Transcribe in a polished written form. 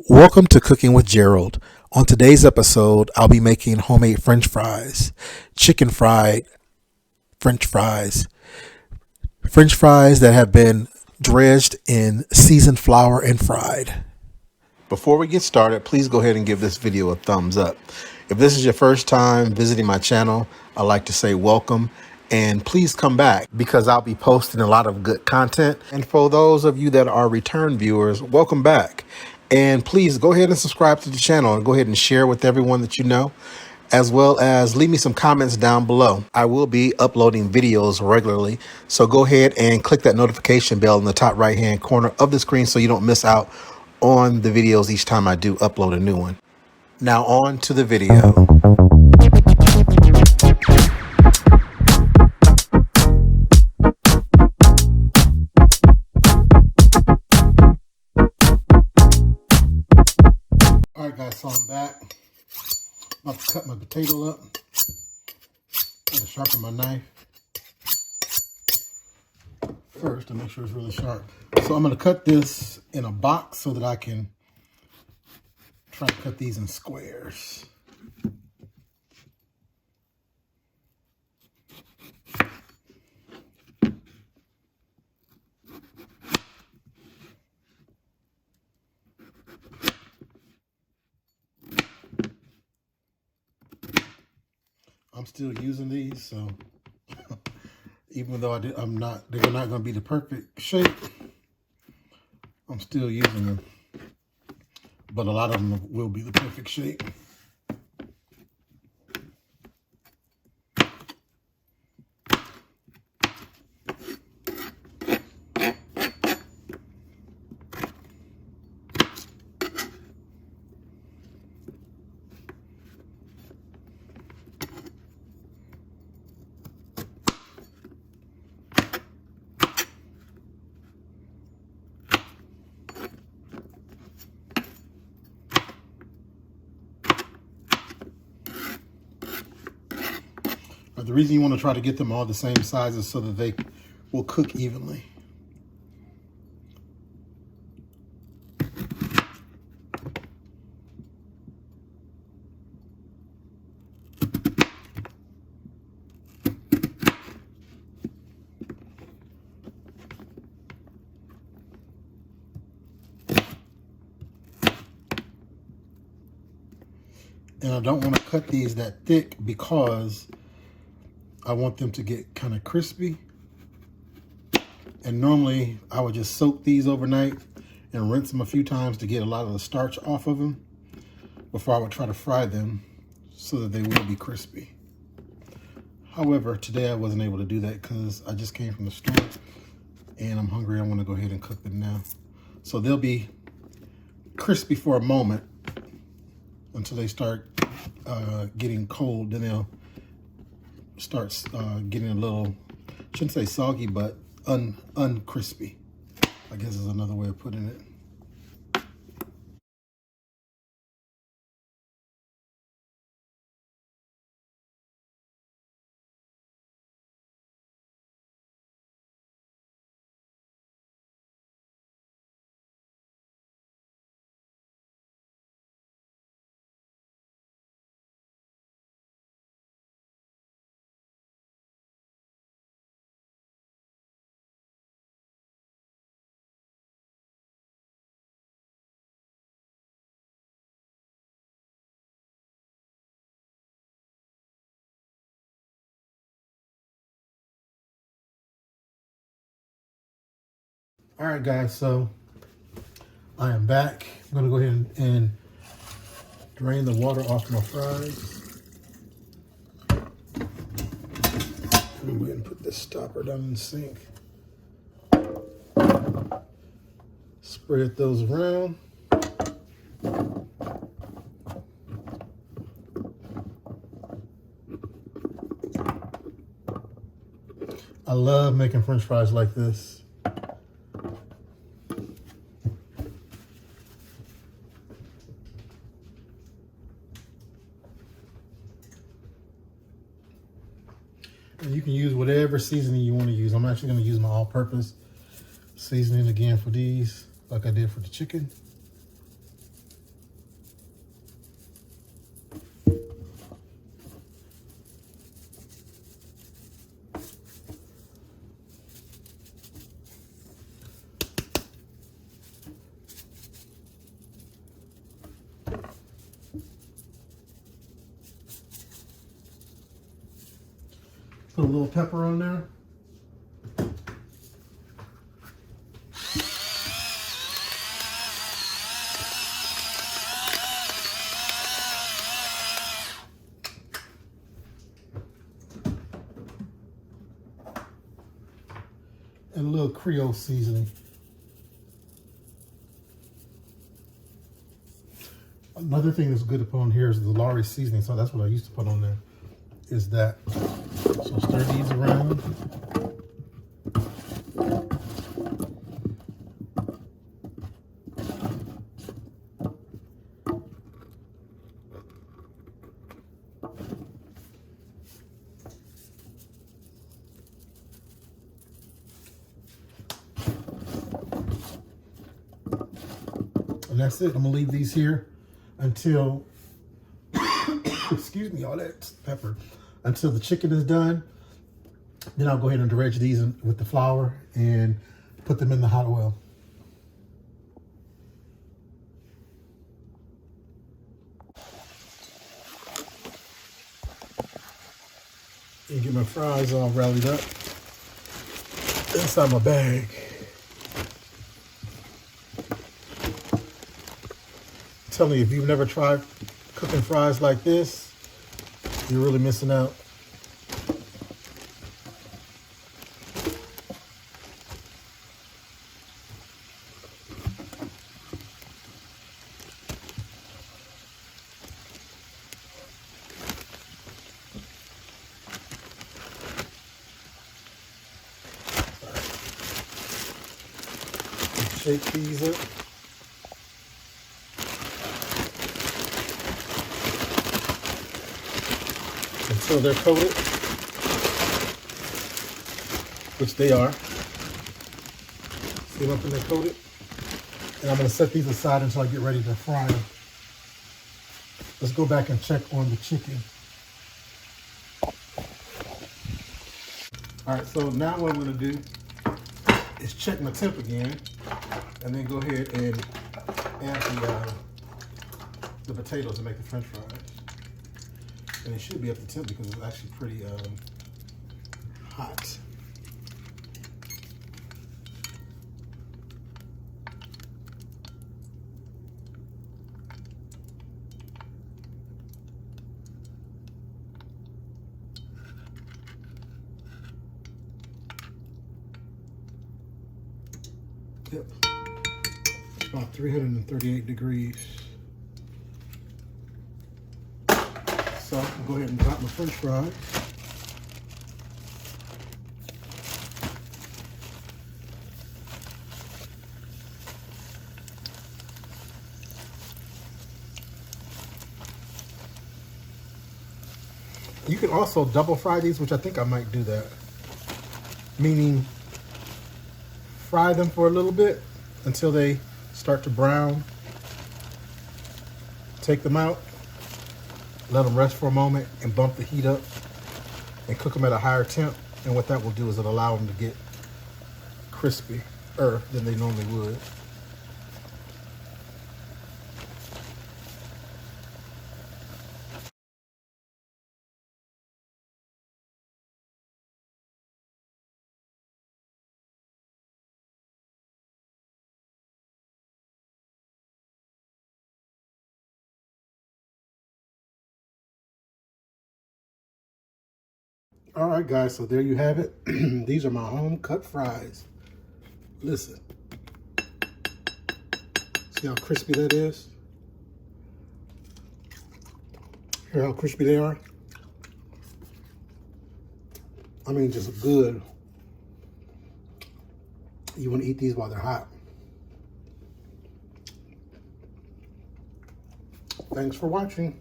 Welcome to Cooking with Gerald. On today's episode, I'll be making homemade French fries, chicken fried French fries, French fries that have been dredged in seasoned flour and fried. Before we get started, please go ahead and give this video a thumbs up. If this is your first time visiting my channel, I'd like to say welcome and please come back because I'll be posting a lot of good content. And for those of you that are return viewers, welcome back. And please go ahead and subscribe to the channel and go ahead and share with everyone that you know, as well as leave me some comments down below. I will be uploading videos regularly, so go ahead and click that notification bell in the top right hand corner of the screen so you don't miss out on the videos each time I do upload a new one. Now on to the video. All right, guys, so I'm back. I'm about to cut my potato up. I'm going to sharpen my knife first to make sure it's really sharp. So I'm going to cut this in a box so that I can try to cut these in squares. I'm still using these, so even though they're not going to be the perfect shape, I'm still using them. But a lot of them will be the perfect shape. The reason you want to try to get them all the same size is so that they will cook evenly. And I don't want to cut these that thick because I want them to get kind of crispy. And normally I would just soak these overnight and rinse them a few times to get a lot of the starch off of them before I would try to fry them so that they will be crispy. However, today I wasn't able to do that because I just came from the store and I'm hungry. I want to go ahead and cook them now. So they'll be crispy for a moment until they start getting cold. Then they'll start getting a little, shouldn't say soggy, but uncrispy, I guess is another way of putting it. All right, guys, so I am back. I'm gonna go ahead and drain the water off my fries. I'm gonna go ahead and put this stopper down in the sink. Spread those around. I love making French fries like this. And you can use whatever seasoning you want to use. I'm actually going to use my all-purpose seasoning again for these, like I did for the chicken. a little pepper on there. And a little Creole seasoning. Another thing that's good to put on here is the Lowry seasoning. So that's what I used to put on there, is that. So stir these around. And that's it. I'm gonna leave these here until, excuse me, all that pepper, until the chicken is done. Then I'll go ahead and dredge these with the flour and put them in the hot oil. And get my fries all rallied up inside my bag. I'm telling you, if you've never tried cooking fries like this, you're really missing out. Shake these up. Until they're coated, which they are. See them up and they're coated? And I'm going to set these aside until I get ready to fry them. Let's go back and check on the chicken. All right, so now what I'm going to do is check my temp again, and then go ahead and add the potatoes to make the French fries. And it should be up to temp because it's actually pretty hot. Yep, it's about 338 degrees. So I'll go ahead and drop my French fries. You can also double fry these, which I think I might do that. Meaning, fry them for a little bit until they start to brown. Take them out, let them rest for a moment, and bump the heat up and cook them at a higher temp. And what that will do is it'll allow them to get crispier than they normally would. All right, guys, so there you have it. These are my home cut fries. Listen. See how crispy that is? Hear how crispy they are? I mean, just good. You want to eat these while they're hot. Thanks for watching.